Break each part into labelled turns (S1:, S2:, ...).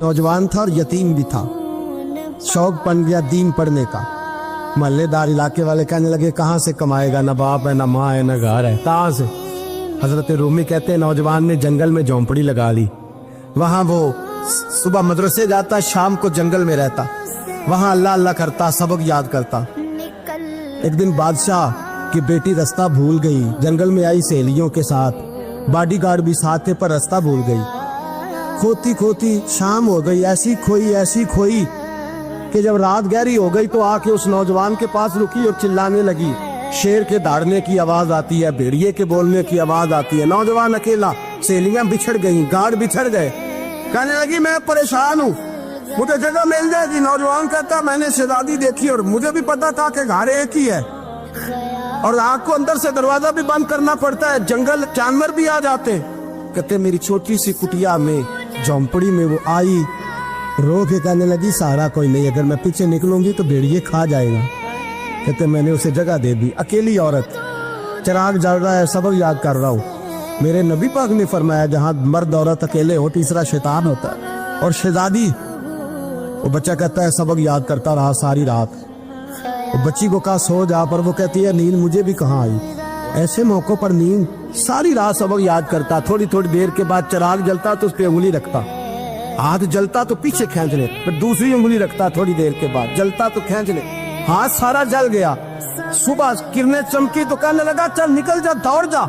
S1: नौजवान था और यतीम भी था। शौक बन गया दीन पढ़ने का। महल्लेदार इलाके वाले कहने लगे कहाँ से कमाएगा, ना बाप है, ना माँ है, ना घर है, कहाँ से। हजरत रूमी कहते हैं नौजवान ने जंगल में झोंपड़ी लगा ली। वहां वो सुबह मदरसे जाता, शाम को जंगल में रहता, वहां अल्लाह अल्लाह करता, सबक याद करता। एक दिन बादशाह की बेटी रास्ता भूल गई, जंगल में आई सहेलियों के साथ, बॉडीगार्ड भी साथ थे, पर रास्ता भूल गई। खोती खोती शाम हो गई, ऐसी खोई कि जब रात गहरी हो गई तो आके उस नौजवान के पास रुकी और चिल्लाने लगी। शेर के दहाड़ने की आवाज आती है, भेड़िए के बोलने की आवाज आती है। नौजवान अकेला, सहेलियां बिछड़ गई, गार्ड बिछड़ गए। कहने लगी मैं परेशान हूँ, मुझे जगह मिल जाएगी। नौजवान कहता मैंने शहजादी देखी और मुझे भी पता था कि घर एक ही है और आग को अंदर से दरवाजा भी बंद करना पड़ता है, जंगल जानवर भी आ जाते। कहते मेरी छोटी सी कुटिया में, झोंपड़ी में वो आई, रो के कहने लगी सहारा कोई नहीं, अगर मैं पीछे निकलूंगी तो भेड़िए खा जाएगा। कहते मैंने उसे जगह दे दी। अकेली औरत, चिराग जल रहा है, सबक याद कर रहा हूँ। मेरे नबी पाक ने फरमाया जहाँ मर्द औरत अकेले हो तीसरा शैतान होता है। और शहजादी, वो बच्चा कहता है सबक याद करता रहा सारी रात। वो बच्ची को कहा सो जा, पर वो कहती है नींद मुझे भी कहाँ आई। ऐसे मौकों पर नींद, सारी रात सबक याद करता। थोड़ी थोड़ी देर के बाद चिराग जलता तो उस पर उंगली रखता, हाथ जलता तो पीछे खींच ले, फिर दूसरी उंगली रखता, थोड़ी देर के बाद जलता तो खींच ले, हाथ सारा जल गया। सुबह किरणें चमकी तो कहने लगा चल निकल जा, दौड़ जा,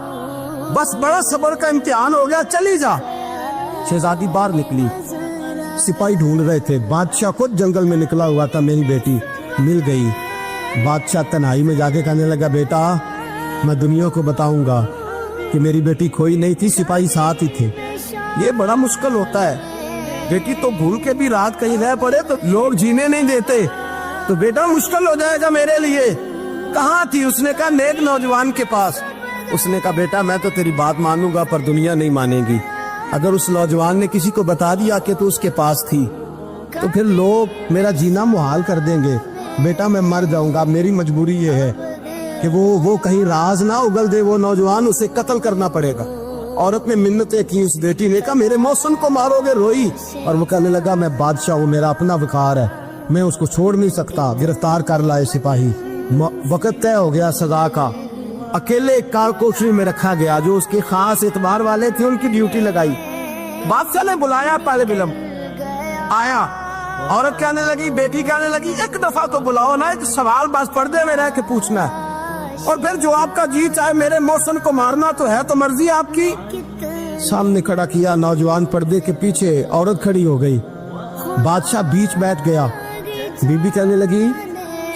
S1: बस बड़ा सब्र का इम्तिहान हो गया, चली जा। शहजादी बाहर निकली, सिपाही ढूंढ रहे थे। बादशाह खुद जंगल में निकला हुआ था, मेरी बेटी मिल गई। बादशाह तन्हाई में जाके कहने लगा बेटा मैं दुनिया को बताऊंगा कि मेरी बेटी खोई नहीं थी, सिपाही साथ ही थे। ये बड़ा मुश्किल होता है, बेटी तो भूल के भी रात कहीं रह पड़े तो लोग जीने नहीं देते, तो बेटा मुश्किल हो जाएगा मेरे लिए। कहाँ थी? उसने कहा नेक नौजवान के पास। उसने कहा बेटा मैं तो तेरी बात मानूंगा पर दुनिया नहीं मानेगी। अगर उस नौजवान ने किसी को बता दिया कि तू उसके पास थी तो फिर लोग मेरा जीना मुहाल कर देंगे। बेटा मैं मर जाऊंगा, मेरी मजबूरी ये है कि वो कहीं राज ना उगल दे वो नौजवान, उसे कत्ल करना पड़ेगा। औरत ने मिन्नतें की, उस बेटी ने कहा मेरे मौसम को मारोगे, रोई। और वो कहने लगा मैं बादशाह हूँ, मेरा अपना वकार है, मैं उसको छोड़ नहीं सकता। गिरफ्तार कर लाए सिपाही। वक्त तय हो गया सजा का। अकेले कारकोठरी में रखा गया, जो उसके खास एतबार वाले थे उनकी ड्यूटी लगाई। बादशाह ने बुलाया, पहले बिलम आया। औरत कहने लगी, बेटी कहने लगी एक दफा तो बुलाओ ना, एक सवाल बस पर्दे में रह के पूछना है और फिर जो आपका जी चाहे, मेरे मौसम को मारना तो है, तो मर्जी आपकी। सामने खड़ा किया, नौजवान पर्दे के पीछे, औरत खड़ी हो गई। बादशाह बीच बैठ गया। बीबी कहने लगी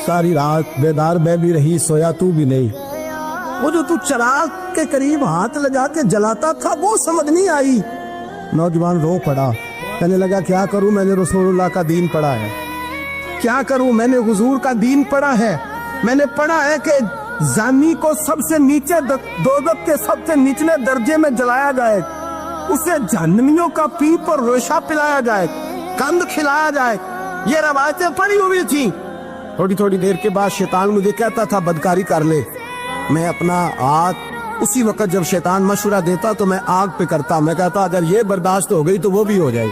S1: सारी रात बेदार मैं भी रही, सोया तू भी नहीं। वो जो तू चिराग के करीब हाथ लगा के जलाता था वो समझ नहीं आई। नौजवान रो पड़ा, कहने लगा क्या करूं, मैंने रसूलुल्लाह का दीन पढ़ा है, क्या करूं, मैंने हुजूर का दीन पढ़ा है। मैंने पढ़ा है कि जानी को सबसे नीचे दोज़ख के सबसे निचले दर्जे में जलाया जाए, उसे जहन्नमियों का पीप और रेशा पिलाया जाए, कंद खिलाया जाए। ये रवायतें पड़ी हुई थी। थोड़ी थोड़ी देर के बाद शैतान मुझे कहता था बदकारी कर ले। मैं अपना हाथ उसी वक्त जब शैतान मशवरा देता तो मैं आग पे करता। मैं कहता अगर ये बर्दाश्त हो गई तो वो भी हो जाए।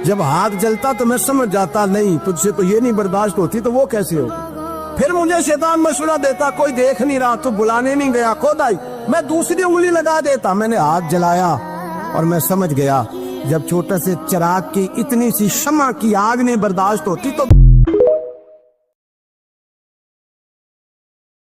S1: जब हाथ जलता तो मैं समझ जाता नहीं तुझसे तो ये नहीं बर्दाश्त होती तो वो कैसे हो। फिर मुझे शैतान मशवरा देता कोई देख नहीं रहा तो बुलाने नहीं गया, खुद आई, मैं दूसरी उंगली लगा देता। मैंने हाथ जलाया और मैं समझ गया जब छोटे से चिराग की इतनी सी शम्मा की आग नहीं बर्दाश्त होती तो